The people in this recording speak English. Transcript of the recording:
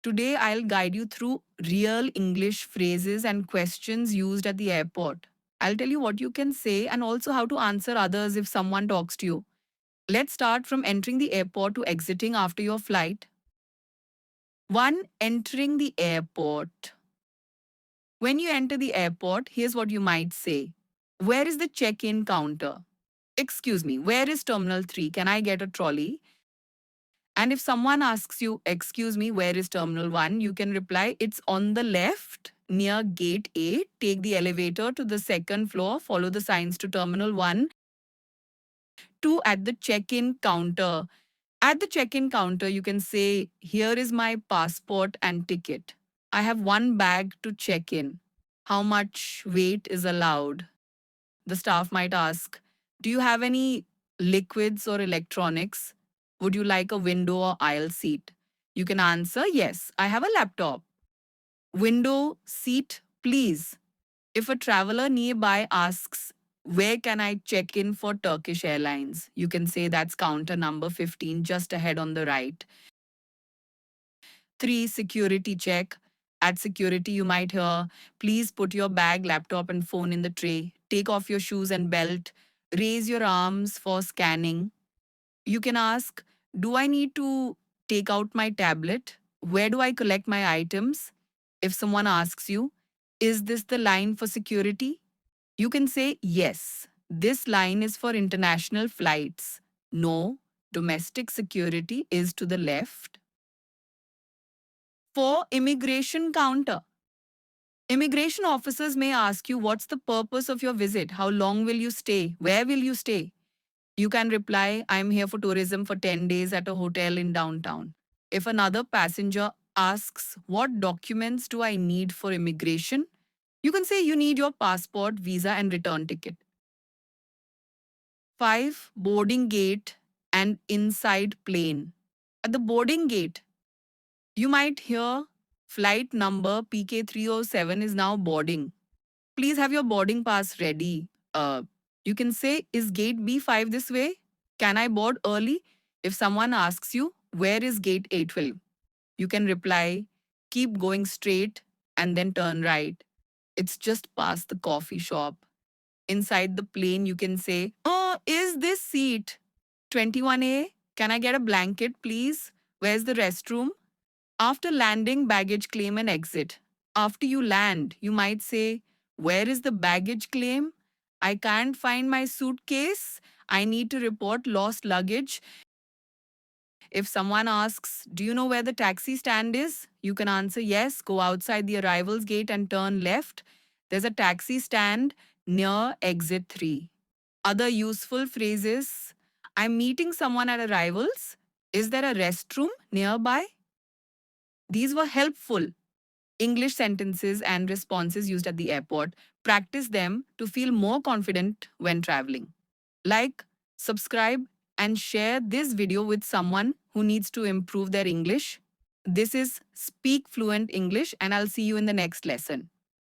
Today, I'll guide you through real English phrases and questions used at the airport. I'll tell you what you can say and also how to answer others if someone talks to you. Let's start from entering the airport to exiting after your flight. 1. Entering the airport. When you enter the airport, here's what you might say. Where is the check-in counter? Excuse me, where is Terminal 3? Can I get a trolley? And if someone asks you, excuse me, where is Terminal 1? You can reply, it's on the left near Gate 8. Take the elevator to the second floor. Follow the signs to Terminal 1. 2. At the check-in counter. At the check-in counter, you can say, here is my passport and ticket. I have one bag to check in. How much weight is allowed? The staff might ask, do you have any liquids or electronics? Would you like a window or aisle seat? You can answer, yes, I have a laptop. Window seat, please. If a traveler nearby asks, where can I check in for Turkish Airlines? You can say that's counter number 15 just ahead on the right. 3. Security check. At security, you might hear, please put your bag, laptop, and phone in the tray. Take off your shoes and belt. Raise your arms for scanning. You can ask, do I need to take out my tablet? Where do I collect my items? If someone asks you, is this the line for security? You can say, yes, this line is for international flights. No, domestic security is to the left. 4. Immigration counter. Immigration officers may ask you, what's the purpose of your visit? How long will you stay? Where will you stay? You can reply, I'm here for tourism for 10 days at a hotel in downtown. If another passenger asks, what documents do I need for immigration? You can say you need your passport, visa, and return ticket. 5. Boarding gate and inside plane. At the boarding gate, you might hear flight number PK307 is now boarding. Please have your boarding pass ready. You can say, is gate B5 this way? Can I board early? If someone asks you, where is gate A12? You can reply, keep going straight and then turn right. It's just past the coffee shop. Inside the plane, you can say, oh, is this seat 21A? Can I get a blanket, please? Where's the restroom? After landing, baggage claim and exit. After you land, you might say, where is the baggage claim? I can't find my suitcase. I need to report lost luggage. If someone asks, do you know where the taxi stand is? You can answer yes, go outside the arrivals gate and turn left. There's a taxi stand near exit 3. Other useful phrases, I'm meeting someone at arrivals. Is there a restroom nearby? These were helpful English sentences and responses used at the airport. Practice them to feel more confident when traveling. Like, subscribe, and share this video with someone who needs to improve their English. This is Speak Fluent English, and I'll see you in the next lesson.